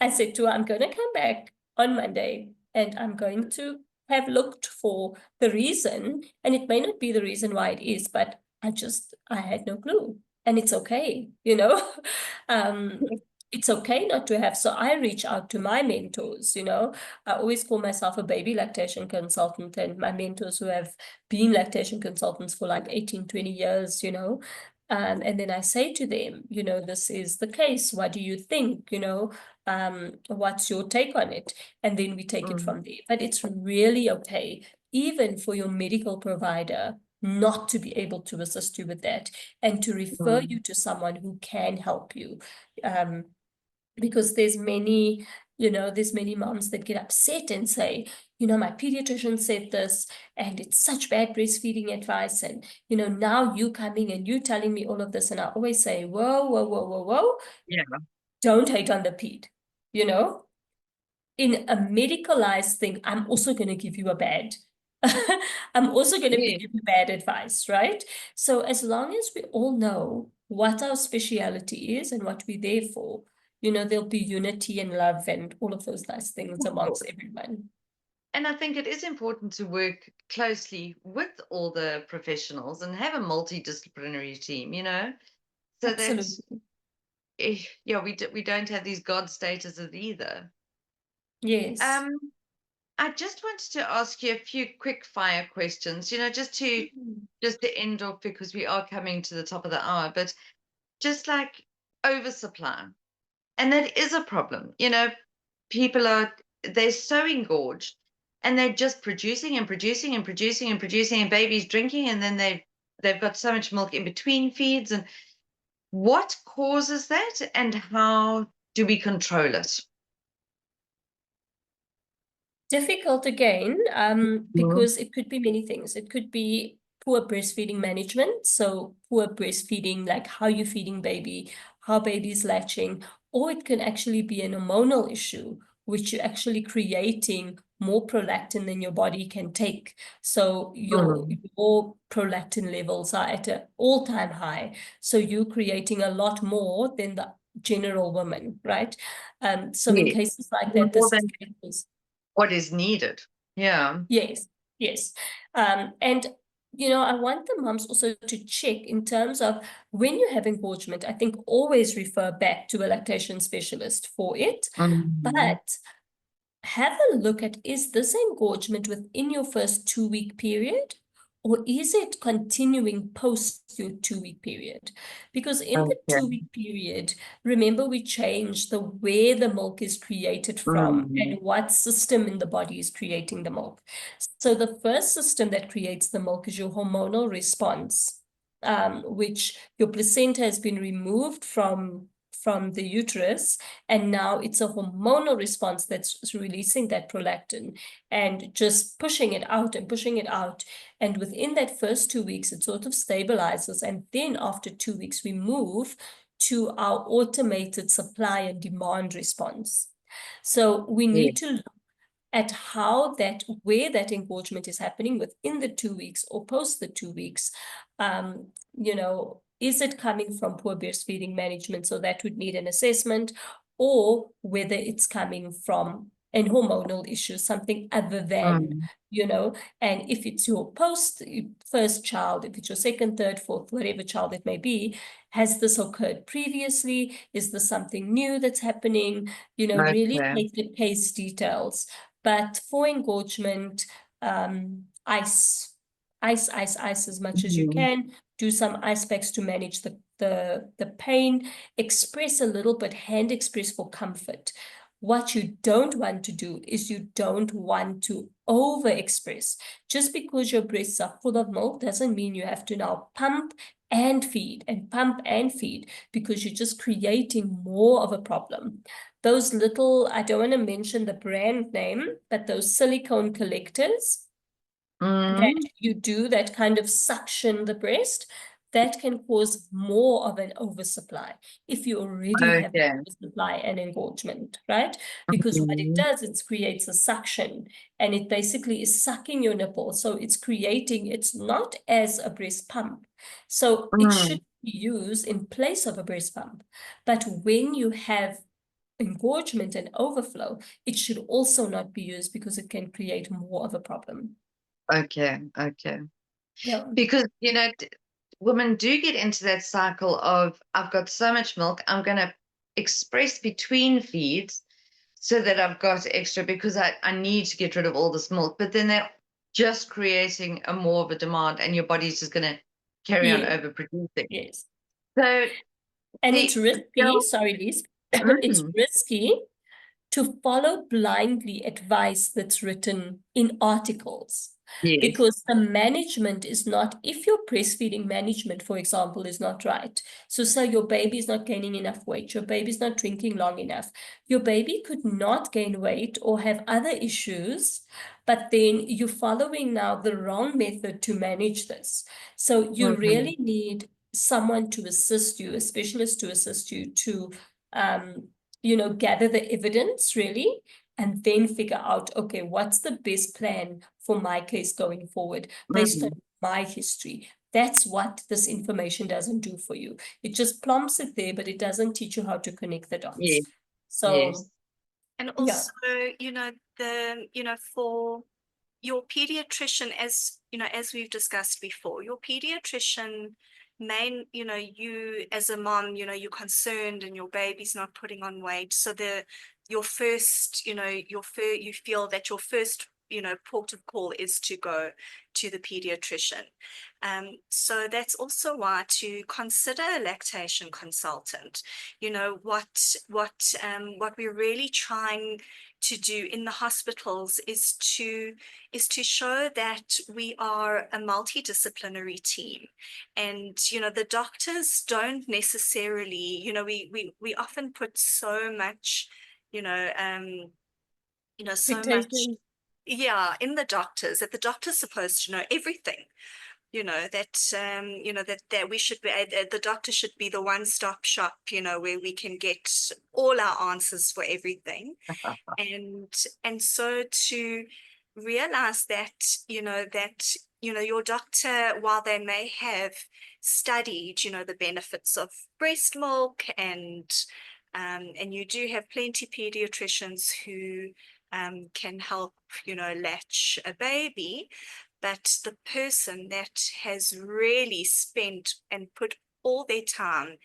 I said to her, I'm going to come back on Monday and I'm going to have looked for the reason. And it may not be the reason why it is, but I had no clue. And it's okay, you know. It's okay not to have. So I reach out to my mentors, you know. I always call myself a baby lactation consultant, and my mentors who have been lactation consultants for like 18, 20 years, you know. And then I say to them, you know, this is the case. What do you think? You know, what's your take on it? And then we take it from there. But it's really okay, even for your medical provider, not to be able to assist you with that and to refer you to someone who can help you. Because there's many, There's many moms that get upset and say, my pediatrician said this, and it's such bad breastfeeding advice. And, now you coming and you telling me all of this. And I always say, whoa, whoa, whoa, whoa, whoa. Yeah. Don't hate on the ped, In a medicalized thing, I'm also going to give you a bad. I'm also going to Yeah. give you bad advice, right? So as long as we all know what our speciality is and what we're there for, there'll be unity and love and all of those nice things amongst everyone. And I think it is important to work closely with all the professionals and have a multidisciplinary team, so Absolutely. that we don't have these God statuses either. Yes. I just wanted to ask you a few quick fire questions, just to end off, because we are coming to the top of the hour, but just like oversupply. And that is a problem. People they're so engorged, and they're just producing and producing and producing and producing, and babies drinking, and then they've got so much milk in between feeds. And what causes that, and how do we control it? Difficult again, because it could be many things. It could be poor breastfeeding management. So poor breastfeeding, like how you're feeding baby, how baby's latching, or it can actually be an hormonal issue, which you're actually creating more prolactin than your body can take. So your prolactin levels are at an all-time high. So you're creating a lot more than the general woman, right? So in Yeah. cases like that, More this than is what is needed. Yeah. Yes, yes. And I want the moms also to check in terms of when you have engorgement. I think always refer back to a lactation specialist for it. But have a look at, is this engorgement within your first 2-week period? Or is it continuing post your 2-week period? Because in the Okay. 2-week period, remember we changed the where the milk is created from and what system in the body is creating the milk. So the first system that creates the milk is your hormonal response, which your placenta has been removed from the uterus, and now it's a hormonal response that's releasing that prolactin and just pushing it out and pushing it out. And within that first 2 weeks, it sort of stabilizes. And then after 2 weeks, we move to our automated supply and demand response. So we need to look at where that engorgement is happening within the 2 weeks or post the 2 weeks. Is it coming from poor breastfeeding management? So that would need an assessment, or whether it's coming from an hormonal issue, something other than, and if it's your first child, if it's your second, third, fourth, whatever child it may be, has this occurred previously? Is this something new that's happening? Really take the case details. But for engorgement, ice as much as you can. Do some ice packs to manage the pain. Express a little, but hand express for comfort. What you don't want to do is you don't want to over-express. Just because your breasts are full of milk doesn't mean you have to now pump and feed and pump and feed, because you're just creating more of a problem. Those little, I don't want to mention the brand name, but those silicone collectors that you do that kind of suction the breast, that can cause more of an oversupply if you already have an oversupply and engorgement, right? Because what it does, it creates a suction, and it basically is sucking your nipple. So it's not as a breast pump. So it should be used in place of a breast pump. But when you have engorgement and overflow, it should also not be used, because it can create more of a problem. Okay. Yeah. Because, women do get into that cycle of, I've got so much milk, I'm going to express between feeds so that I've got extra, because I need to get rid of all this milk. But then they're just creating more of a demand, and your body's just going to carry on overproducing. Yes. So, and it's risky, sorry, Liz, it's risky to follow blindly advice that's written in articles. Yes. because the management is not, if your breastfeeding management, for example, is not right. So your baby is not gaining enough weight, your baby is not drinking long enough, your baby could not gain weight or have other issues, but then you're following now the wrong method to manage this. So you really need someone to assist you, a specialist to assist you to, gather the evidence really, and then figure out, okay, what's the best plan for my case going forward based on my history. That's what this information doesn't do for you. It just plumps it there, but it doesn't teach you how to connect the dots. Yes. So, Yes. And yeah. also, for your pediatrician, as we've discussed before, your pediatrician you as a mom, you're concerned and your baby's not putting on weight. So you feel that your first, port of call is to go to the pediatrician. So that's also why to consider a lactation consultant. What we're really trying to do in the hospitals is to show that we are a multidisciplinary team, and the doctors don't necessarily, we often put so much, so much, in the doctors, that the doctor's supposed to know everything. That we should be, the doctor should be the one-stop shop, where we can get all our answers for everything. And so to realize that, your doctor, while they may have studied, the benefits of breast milk, and you do have plenty pediatricians who can help, latch a baby, but the person that has really spent and put all their time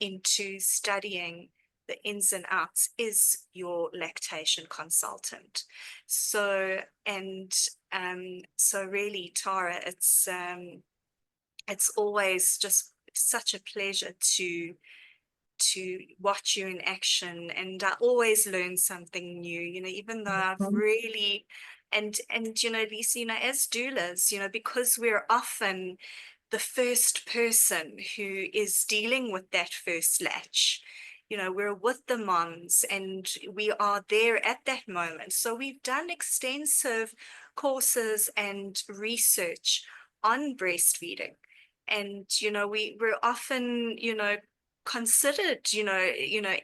into studying the ins and outs is your lactation consultant. So really, Tara, it's always just such a pleasure to watch you in action, and I always learn something new, even though I've really, and Lisa, as doulas, because we're often the first person who is dealing with that first latch. We're with the moms and we are there at that moment. So we've done extensive courses and research on breastfeeding. And, we're often, considered,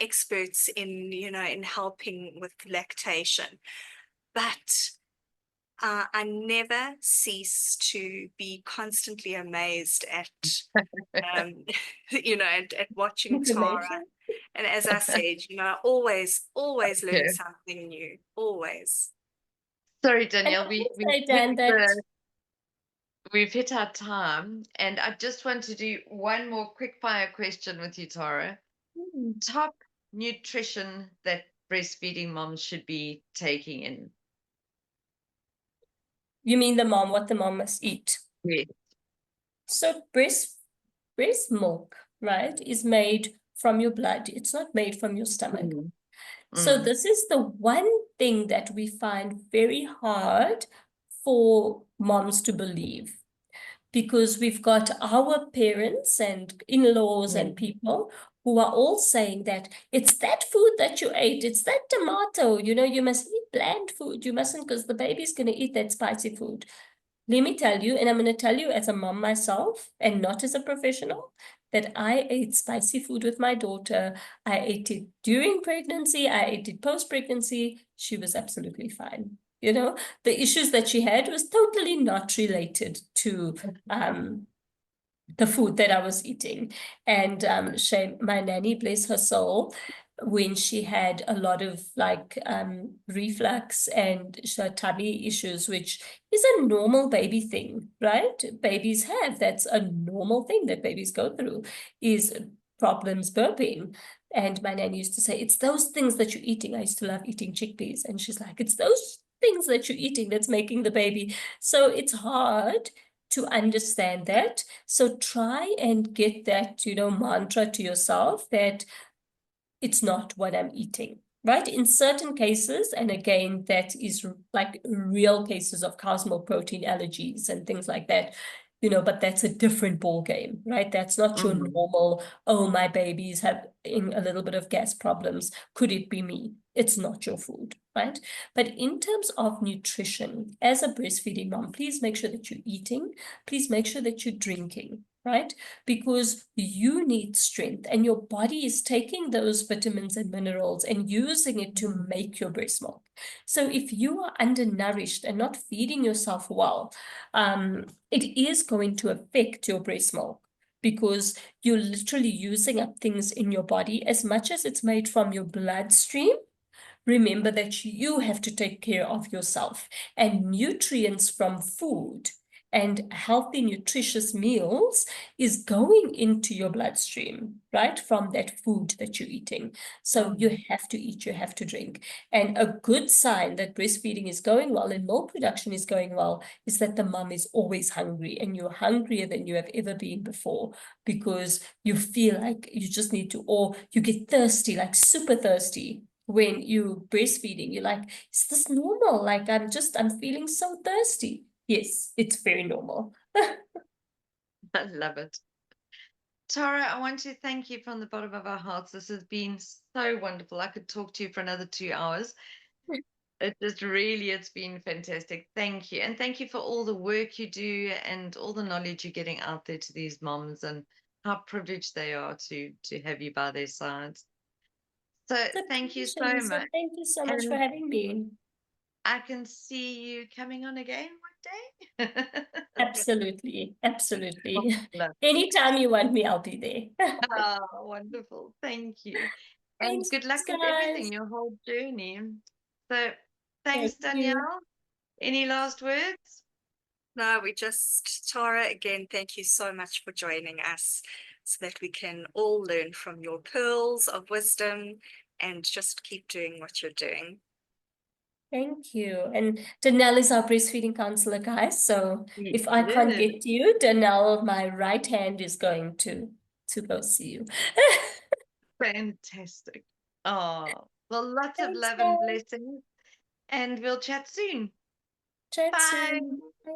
experts in helping with lactation. But I never cease to be constantly amazed at, at watching Tara. And as I said, always learn something new, always. Sorry, Danielle, we've hit our time, and I just want to do one more quick fire question with you, Tara. Top nutrition that breastfeeding moms should be taking in? You mean what the mom must eat? Yes. So breast milk, right, is made from your blood. It's not made from your stomach. So this is the one thing that we find very hard for moms to believe, because we've got our parents and in-laws and people who are all saying that it's that food that you ate, it's that tomato, you must eat bland food, you mustn't, because the baby's going to eat that spicy food. Let me tell you, and I'm going to tell you as a mom myself and not as a professional, that I ate spicy food with my daughter. I ate it during pregnancy. I ate it post-pregnancy. She was absolutely fine. The issues that she had was totally not related to the food that I was eating. And my nanny, bless her soul, when she had a lot of reflux and tummy issues, which is a normal baby thing, right? Babies have, that's a normal thing that babies go through, is problems burping. And my nanny used to say, it's those things that you're eating. I used to love eating chickpeas. And she's like, it's those things that you're eating that's making the baby. So it's hard to understand that. So try and get that, mantra to yourself that it's not what I'm eating. right? In certain cases, and again, that is like real cases of cow's milk protein allergies and things like that, but that's a different ball game, right? That's not your Mm. normal, oh, my baby's having a little bit of gas problems. Could it be me? It's not your food, right? But in terms of nutrition, as a breastfeeding mom, please make sure that you're eating. Please make sure that you're drinking, right? Because you need strength and your body is taking those vitamins and minerals and using it to make your breast milk. So if you are undernourished and not feeding yourself well, it is going to affect your breast milk because you're literally using up things in your body as much as it's made from your bloodstream. Remember that you have to take care of yourself, and nutrients from food and healthy, nutritious meals is going into your bloodstream, right? From that food that you're eating. So you have to eat, you have to drink. And a good sign that breastfeeding is going well and milk production is going well is that the mom is always hungry, and you're hungrier than you have ever been before because you feel like you just need to, or you get thirsty, like super thirsty when you breastfeeding. You're like, is this normal? Like, I'm feeling so thirsty. Yes, it's very normal. I love it. Tara, I want to thank you from the bottom of our hearts. This has been so wonderful. I could talk to you for another 2 hours. It's been fantastic. Thank you. And thank you for all the work you do and all the knowledge you're getting out there to these moms, and how privileged they are to have you by their sides. So It's a thank you pleasure, so Lisa. much. Thank you so much for And having me. I can see you coming on again one day. Absolutely. Absolutely. Love. Anytime you want me, I'll be there. Oh, wonderful. Thank you. And Thanks, good luck with guys. everything, your whole journey. So thanks, Thank you. Danielle. Any last words? No, Tara, again, thank you so much for joining us so that we can all learn from your pearls of wisdom and just keep doing what you're doing. Thank you. And Danelle is our breastfeeding counselor, guys. So if I can't Yes. get to you, Danelle, my right hand, is going to go see you. Fantastic. Oh, well, lots of Thanks, love and guys. blessings, and we'll chat soon. Chat Bye. soon. Bye.